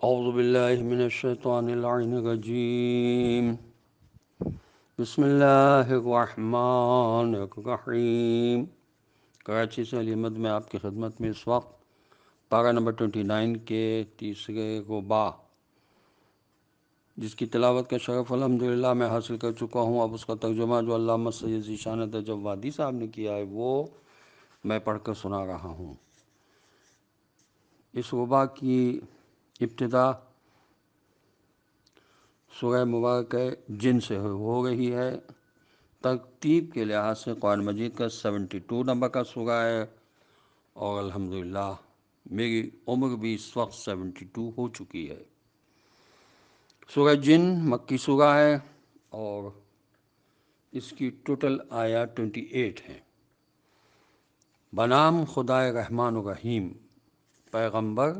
اعوذ باللہ من الشیطان اللعین الرجیم بسم اللہ الرحمن الرحیم۔ کراچی سے علی احمد میں آپ کی خدمت میں اس وقت پارہ نمبر 29 کے تیسرے رباع جس کی تلاوت کا شرف الحمدللہ میں حاصل کر چکا ہوں۔ اب اس کا ترجمہ جو علامہ سید ذیشان تجوادی صاحب نے کیا ہے وہ میں پڑھ کر سنا رہا ہوں۔ اس رباع کی ابتدا سورہ مبارکہ جن سے ہو رہی ہے۔ ترتیب کے لحاظ سے قرآن مجید کا 72 نمبر کا سورہ ہے، اور الحمدللہ میری عمر بھی اس وقت 72 ہو چکی ہے۔ سورہ جن مکی سورہ ہے اور اس کی ٹوٹل آیات 28 ہیں۔ بنام خدائے رحمان و رحیم، پیغمبر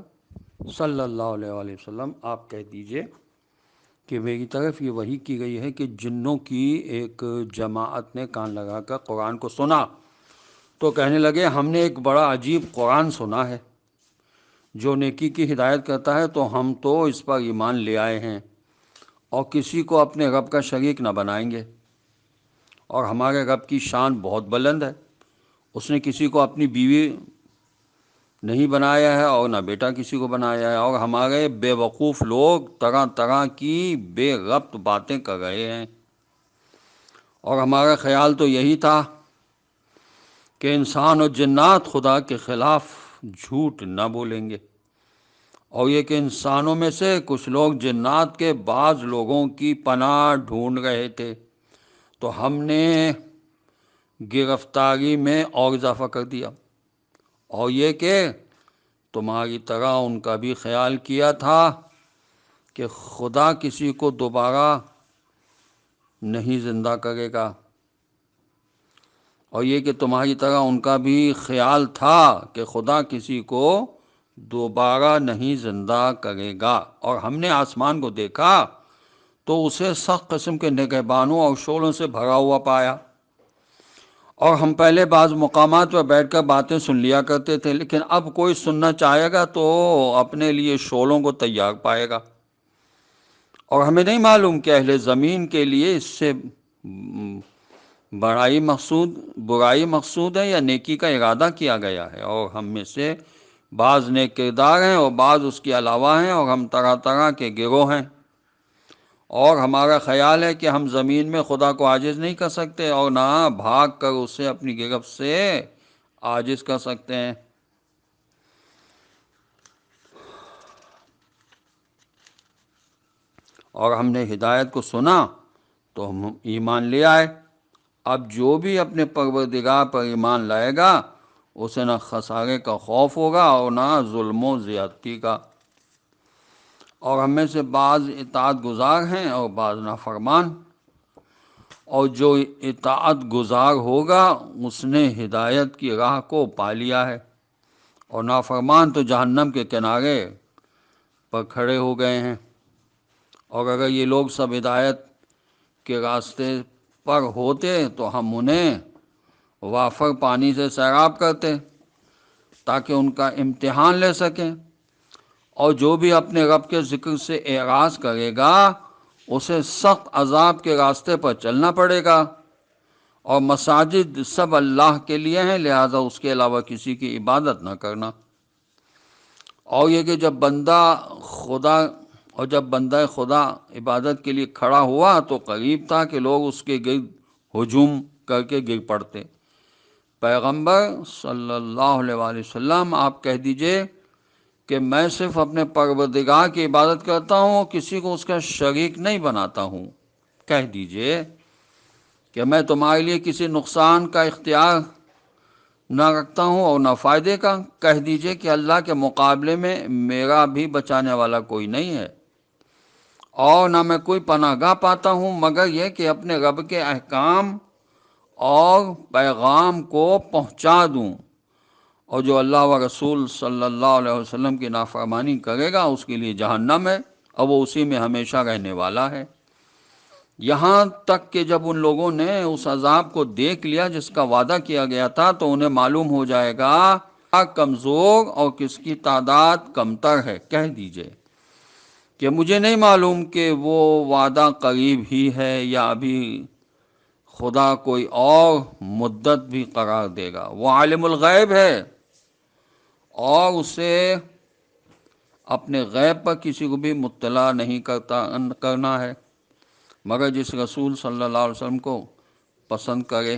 صلی اللہ علیہ وآلہ وسلم آپ کہہ دیجئے کہ میری طرف یہ وحی کی گئی ہے کہ جنوں کی ایک جماعت نے کان لگا کر قرآن کو سنا تو کہنے لگے ہم نے ایک بڑا عجیب قرآن سنا ہے جو نیکی کی ہدایت کرتا ہے، تو ہم تو اس پر ایمان لے آئے ہیں اور کسی کو اپنے رب کا شریک نہ بنائیں گے، اور ہمارے رب کی شان بہت بلند ہے، اس نے کسی کو اپنی بیوی نہیں بنایا ہے اور نہ بیٹا کسی کو بنایا ہے، اور ہمارے بے وقوف لوگ طرح طرح کی بے ربط باتیں کر رہے ہیں، اور ہمارا خیال تو یہی تھا کہ انسان اور جنات خدا کے خلاف جھوٹ نہ بولیں گے، اور یہ کہ انسانوں میں سے کچھ لوگ جنات کے بعض لوگوں کی پناہ ڈھونڈ رہے تھے، تو ہم نے گرفتاری میں اور اضافہ کر دیا، اور یہ کہ تمہاری طرح ان کا بھی خیال کیا تھا کہ خدا کسی کو دوبارہ نہیں زندہ کرے گا، اور یہ کہ تمہاری طرح ان کا بھی خیال تھا کہ خدا کسی کو دوبارہ نہیں زندہ کرے گا، اور ہم نے آسمان کو دیکھا تو اسے سخت قسم کے نگہبانوں اور شعلوں سے بھرا ہوا پایا، اور ہم پہلے بعض مقامات پر بیٹھ کر باتیں سن لیا کرتے تھے، لیکن اب کوئی سننا چاہے گا تو اپنے لیے شعلوں کو تیار پائے گا، اور ہمیں نہیں معلوم کہ اہل زمین کے لیے اس سے برائی مقصود ہے یا نیکی کا ارادہ کیا گیا ہے، اور ہم میں سے بعض نیک کردار ہیں اور بعض اس کے علاوہ ہیں، اور ہم طرح طرح کے گروہ ہیں، اور ہمارا خیال ہے کہ ہم زمین میں خدا کو عاجز نہیں کر سکتے اور نہ بھاگ کر اسے اپنی گرفت سے عاجز کر سکتے ہیں۔ اور ہم نے ہدایت کو سنا تو ہم ایمان لے آئے۔ اب جو بھی اپنے پروردگار پر ایمان لائے گا اسے نہ خسارے کا خوف ہوگا اور نہ ظلم و زیادتی کا، اور ہم میں سے بعض اطاعت گزار ہیں اور بعض نافرمان، اور جو اطاعت گزار ہوگا اس نے ہدایت کی راہ کو پا لیا ہے، اور نافرمان تو جہنم کے کنارے پر کھڑے ہو گئے ہیں۔ اور اگر یہ لوگ سب ہدایت کے راستے پر ہوتے تو ہم انہیں وافر پانی سے سیراب کرتے تاکہ ان کا امتحان لے سکیں، اور جو بھی اپنے رب کے ذکر سے اعراض کرے گا اسے سخت عذاب کے راستے پر چلنا پڑے گا، اور مساجد سب اللہ کے لیے ہیں، لہذا اس کے علاوہ کسی کی عبادت نہ کرنا، اور یہ کہ جب بندہ خدا عبادت کے لیے کھڑا ہوا تو قریب تھا کہ لوگ اس کے گرد ہجوم کر کے گر پڑتے۔ پیغمبر صلی اللہ علیہ وآلہ وسلم آپ کہہ دیجئے کہ میں صرف اپنے پروردگار کی عبادت کرتا ہوں، کسی کو اس کا شریک نہیں بناتا ہوں۔ کہہ دیجئے کہ میں تمہارے لیے کسی نقصان کا اختیار نہ رکھتا ہوں اور نہ فائدے کا۔ کہہ دیجئے کہ اللہ کے مقابلے میں میرا بھی بچانے والا کوئی نہیں ہے، اور نہ میں کوئی پناہ گاہ پاتا ہوں مگر یہ کہ اپنے رب کے احکام اور پیغام کو پہنچا دوں، اور جو اللہ و رسول صلی اللہ علیہ وسلم کی نافرمانی کرے گا اس کے لیے جہنم ہے، اور وہ اسی میں ہمیشہ رہنے والا ہے۔ یہاں تک کہ جب ان لوگوں نے اس عذاب کو دیکھ لیا جس کا وعدہ کیا گیا تھا تو انہیں معلوم ہو جائے گا کمزور اور کس کی تعداد کمتر ہے۔ کہہ دیجئے کہ مجھے نہیں معلوم کہ وہ وعدہ قریب ہی ہے یا ابھی خدا کوئی اور مدت بھی قرار دے گا۔ وہ عالم الغیب ہے اور اسے اپنے غیب پر کسی کو بھی مطلع نہیں کرنا ہے مگر جس رسول صلی اللہ علیہ وسلم کو پسند کرے،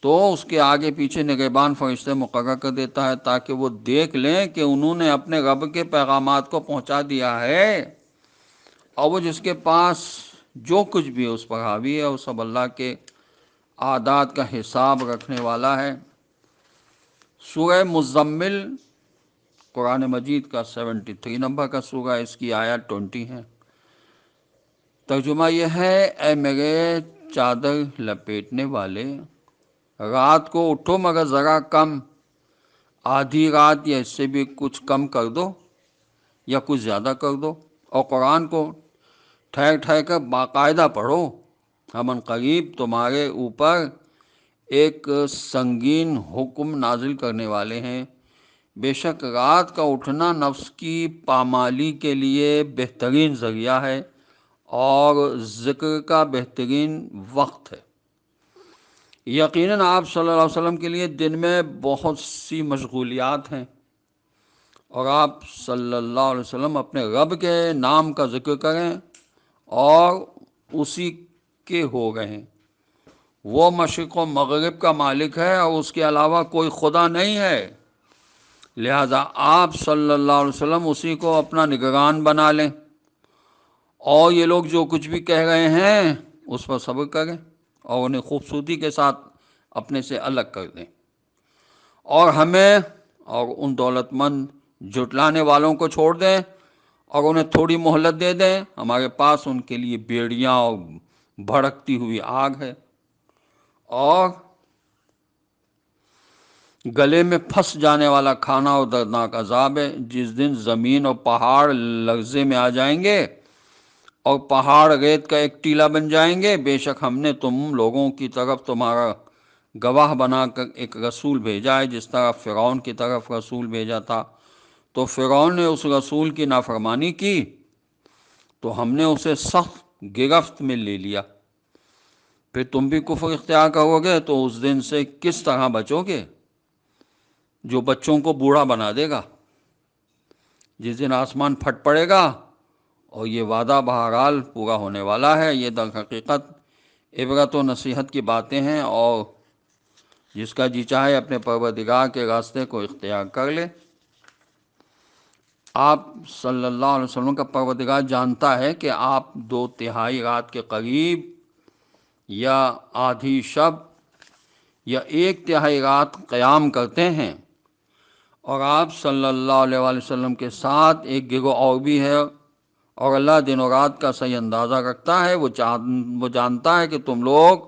تو اس کے آگے پیچھے نگہبان فرشتے مقرر کر دیتا ہے تاکہ وہ دیکھ لیں کہ انہوں نے اپنے رب کے پیغامات کو پہنچا دیا ہے، اور وہ جس کے پاس جو کچھ بھی اس پر حاوی ہے وہ سب اللہ کے اعداد کا حساب رکھنے والا ہے۔ سورہ مزمل قرآن مجید کا 73 نمبر کا سورہ، اس کی آیت 20 ہے۔ ترجمہ یہ ہے، اے میرے چادر لپیٹنے والے، رات کو اٹھو مگر ذرا کم، آدھی رات یا اس سے بھی کچھ کم کر دو یا کچھ زیادہ کر دو، اور قرآن کو ٹھہر ٹھہر کر باقاعدہ پڑھو۔ ہم ان قریب تمہارے اوپر ایک سنگین حکم نازل کرنے والے ہیں۔ بے شک رات کا اٹھنا نفس کی پامالی کے لیے بہترین ذریعہ ہے اور ذکر کا بہترین وقت ہے۔ یقیناً آپ صلی اللہ علیہ وسلم کے لیے دن میں بہت سی مشغولیات ہیں، اور آپ صلی اللہ علیہ وسلم اپنے رب کے نام کا ذکر کریں اور اسی کے ہو گئے۔ وہ مشرق و مغرب کا مالک ہے اور اس کے علاوہ کوئی خدا نہیں ہے، لہذا آپ صلی اللہ علیہ وسلم اسی کو اپنا نگران بنا لیں، اور یہ لوگ جو کچھ بھی کہہ رہے ہیں اس پر صبر کریں اور انہیں خوبصورتی کے ساتھ اپنے سے الگ کر دیں، اور ہمیں اور ان دولت مند جھٹلانے والوں کو چھوڑ دیں اور انہیں تھوڑی مہلت دے دیں۔ ہمارے پاس ان کے لیے بیڑیاں اور بھڑکتی ہوئی آگ ہے، اور گلے میں پھنس جانے والا کھانا اور دردناک عذاب ہے۔ جس دن زمین اور پہاڑ لرزے میں آ جائیں گے اور پہاڑ ریت کا ایک ٹیلا بن جائیں گے، بے شک ہم نے تم لوگوں کی طرف تمہارا گواہ بنا کر ایک رسول بھیجا ہے، جس طرح فرعون کی طرف رسول بھیجا تھا، تو فرعون نے اس رسول کی نافرمانی کی تو ہم نے اسے سخت گرفت میں لے لیا۔ پھر تم بھی کفر اختیار کرو گے تو اس دن سے کس طرح بچو گے جو بچوں کو بوڑھا بنا دے گا؟ جس دن آسمان پھٹ پڑے گا، اور یہ وعدہ بہرحال پورا ہونے والا ہے۔ یہ در حقیقت عبرت و نصیحت کی باتیں ہیں، اور جس کا جی چاہے اپنے پروردگار کے راستے کو اختیار کر لے۔ آپ صلی اللہ علیہ وسلم کا پروردگار جانتا ہے کہ آپ 2/3 رات کے قریب یا آدھی شب یا 1/3 رات قیام کرتے ہیں، اور آپ صلی اللہ علیہ وآلہ وسلم کے ساتھ ایک گروہ اور بھی ہے، اور اللہ دن و رات کا صحیح اندازہ رکھتا ہے۔ وہ جانتا ہے کہ تم لوگ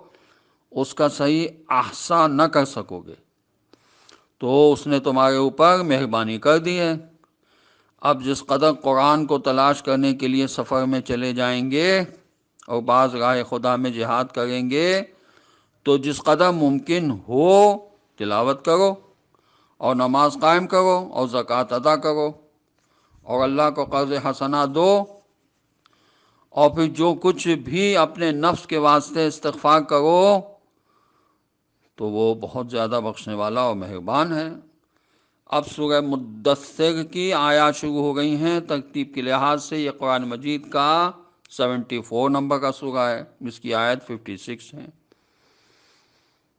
اس کا صحیح احصا نہ کر سکو گے، تو اس نے تمہارے اوپر مہربانی کر دی ہے۔ اب جس قدر قرآن کو تلاش کرنے کے لیے سفر میں چلے جائیں گے اور بعض راہ خدا میں جہاد کریں گے، تو جس قدر ممکن ہو تلاوت کرو اور نماز قائم کرو اور زکوٰۃ ادا کرو اور اللہ کو قرض حسنہ دو، اور پھر جو کچھ بھی اپنے نفس کے واسطے استغفار کرو تو وہ بہت زیادہ بخشنے والا اور مہربان ہے۔ اب سورہ مدثر کی آیات شروع ہو گئی ہیں۔ ترتیب کے لحاظ سے یہ قرآن مجید کا 74 نمبر کا سورہ ہے، جس کی آیت 56 ہے۔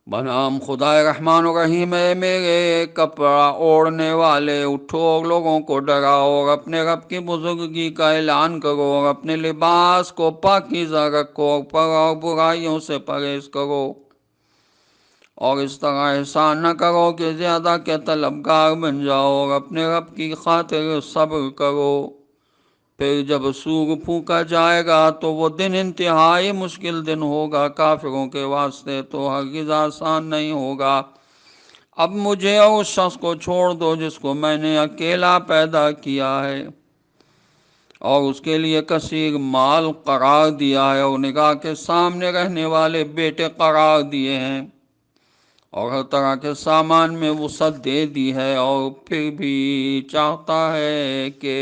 بنام خدائے رحمان و رحیم، اے میرے کپڑا اوڑھنے والے، اٹھو اور لوگوں کو ڈراؤ اور اپنے رب کی بزرگی کا اعلان کرو، اور اپنے لباس کو پاکیزہ رکھو اور برائیوں سے پرہیز کرو، اور اس طرح احسان نہ کرو کہ زیادہ کے طلبگار بن جاؤ، اور اپنے رب کی خاطر صبر کرو۔ پھر جب سور پھونکا جائے گا تو وہ دن انتہائی مشکل دن ہوگا، کافروں کے واسطے تو ہرگز آسان نہیں ہوگا۔ اب مجھے اور اس شخص کو چھوڑ دو جس کو میں نے اکیلا پیدا کیا ہے اور اس کے لیے کثیر مال قرار دیا ہے، اور نگاہ کے سامنے رہنے والے بیٹے قرار دیے ہیں، اور ہر طرح کے سامان میں وسعت دے دی ہے، اور پھر بھی چاہتا ہے کہ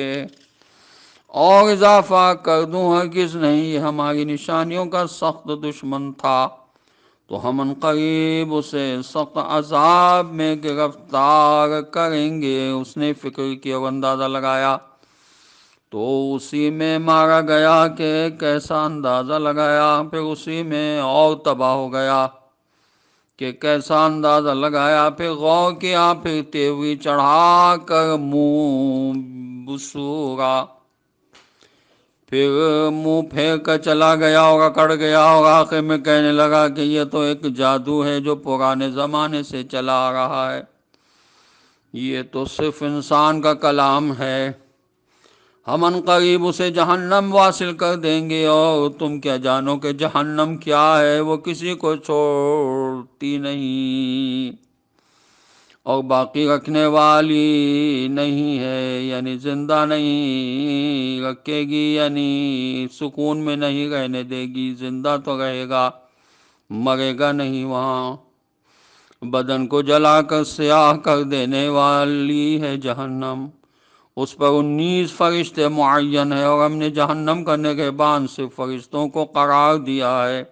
اور اضافہ کر دوں ہرگز نہیں، یہ ہماری نشانیوں کا سخت دشمن تھا، تو ہم ان قریب اسے سخت عذاب میں گرفتار کریں گے۔ اس نے فکر کی اور اندازہ لگایا تو اسی میں مارا گیا کہ کیسا اندازہ لگایا، پھر اسی میں اور تباہ ہو گیا کہ کیسا اندازہ لگایا، پھر غور کیا، پھر تیوری چڑھا کر منہ بسورا، پھر منہ پھیر کر چلا گیا اور اکڑ گیا، اور آخر میں کہنے لگا کہ یہ تو ایک جادو ہے جو پرانے زمانے سے چلا آ رہا ہے، یہ تو صرف انسان کا کلام ہے، ہم ان قریب اسے جہنم واصل کر دیں گے، اور تم کیا جانو کہ جہنم کیا ہے، وہ کسی کو چھوڑتی نہیں اور باقی رکھنے والی نہیں ہے، یعنی زندہ نہیں رکھے گی، یعنی سکون میں نہیں رہنے دے گی، زندہ تو رہے گا، مرے گا نہیں وہاں، بدن کو جلا کر سیاہ کر دینے والی ہے جہنم، اس پر 19 فرشتے معین ہیں، اور ہم نے جہنم کرنے کے بعد صرف فرشتوں کو قرار دیا ہے،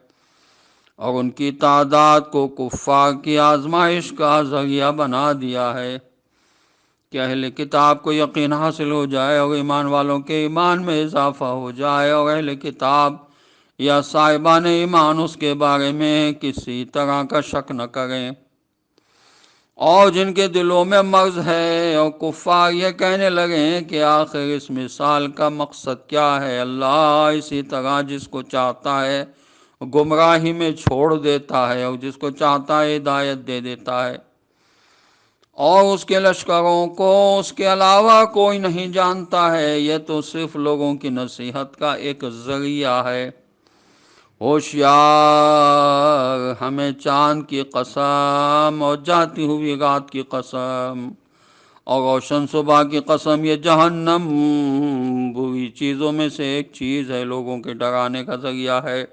اور ان کی تعداد کو کفار کی آزمائش کا ذریعہ بنا دیا ہے کہ اہل کتاب کو یقین حاصل ہو جائے اور ایمان والوں کے ایمان میں اضافہ ہو جائے، اور اہل کتاب یا صاحبان ایمان اس کے بارے میں کسی طرح کا شک نہ کریں، اور جن کے دلوں میں مرض ہے، اور کفار یہ کہنے لگے ہیں کہ آخر اس مثال کا مقصد کیا ہے، اللہ اسی طرح جس کو چاہتا ہے گمراہی میں چھوڑ دیتا ہے، اور جس کو چاہتا ہے ہدایت دے دیتا ہے، اور اس کے لشکروں کو اس کے علاوہ کوئی نہیں جانتا ہے، یہ تو صرف لوگوں کی نصیحت کا ایک ذریعہ ہے۔ ہوشیار، ہمیں چاند کی قسم اور جاتی ہوئی رات کی قسم اور روشن صبح کی قسم، یہ جہنم بری چیزوں میں سے ایک چیز ہے، لوگوں کے ڈرانے کا ذریعہ ہے،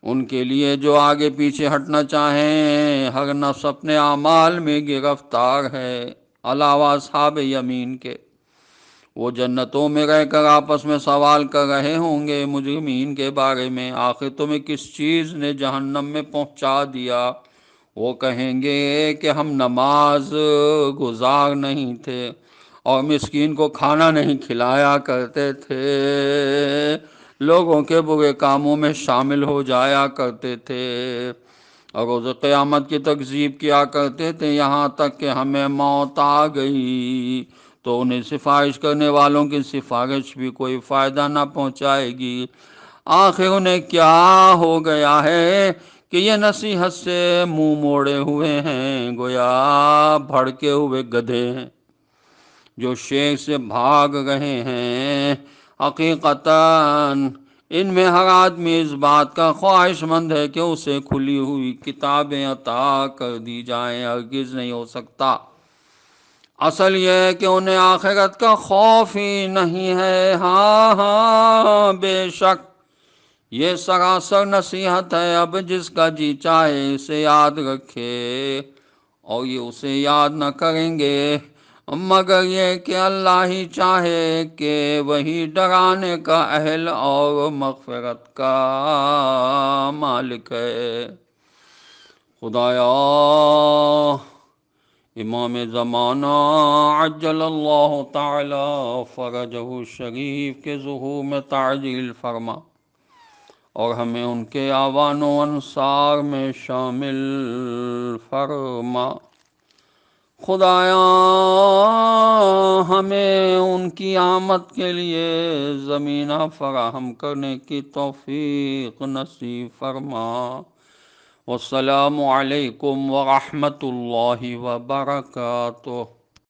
ان کے لیے جو آگے پیچھے ہٹنا چاہیں، ہر نفس اپنے اعمال میں گرفتار ہے، علاوہ اصحاب یمین کے، وہ جنتوں میں رہ کر آپس میں سوال کر رہے ہوں گے مجرمین کے بارے میں، آخر تمہیں کس چیز نے جہنم میں پہنچا دیا؟ وہ کہیں گے کہ ہم نماز گزار نہیں تھے اور مسکین کو کھانا نہیں کھلایا کرتے تھے، لوگوں کے برے کاموں میں شامل ہو جایا کرتے تھے، اور روز قیامت کی تکذیب کیا کرتے تھے، یہاں تک کہ ہمیں موت آ گئی تو انہیں سفارش کرنے والوں کی سفارش بھی کوئی فائدہ نہ پہنچائے گی۔ آخر انہیں کیا ہو گیا ہے کہ یہ نصیحت سے منہ موڑے ہوئے ہیں، گویا بھڑکے ہوئے گدھے ہیں جو شیر سے بھاگ رہے ہیں۔ حقیقتاً ان میں ہر آدمی اس بات کا خواہش مند ہے کہ اسے کھلی ہوئی کتابیں عطا کر دی جائیں، ہرگز نہیں ہو سکتا۔ اصل یہ ہے کہ انہیں آخرت کا خوف ہی نہیں ہے۔ ہاں ہاں، بے شک یہ سراسر نصیحت ہے، اب جس کا جی چاہے اسے یاد رکھے، اور یہ اسے یاد نہ کریں گے مگر یہ کہ اللہ ہی چاہے کہ وہی ڈرانے کا اہل اور مغفرت کا مالک ہے۔ خدایا امام زمانہ عجل اللہ تعالی فرجہ شریف کے ظہور میں تعجیل فرما، اور ہمیں ان کے اعوان و انصار میں شامل فرما۔ خدایا ہمیں ان کی آمد کے لیے زمینہ فراہم کرنے کی توفیق نصیب فرما۔ والسلام علیکم ورحمۃ اللہ وبرکاتہ۔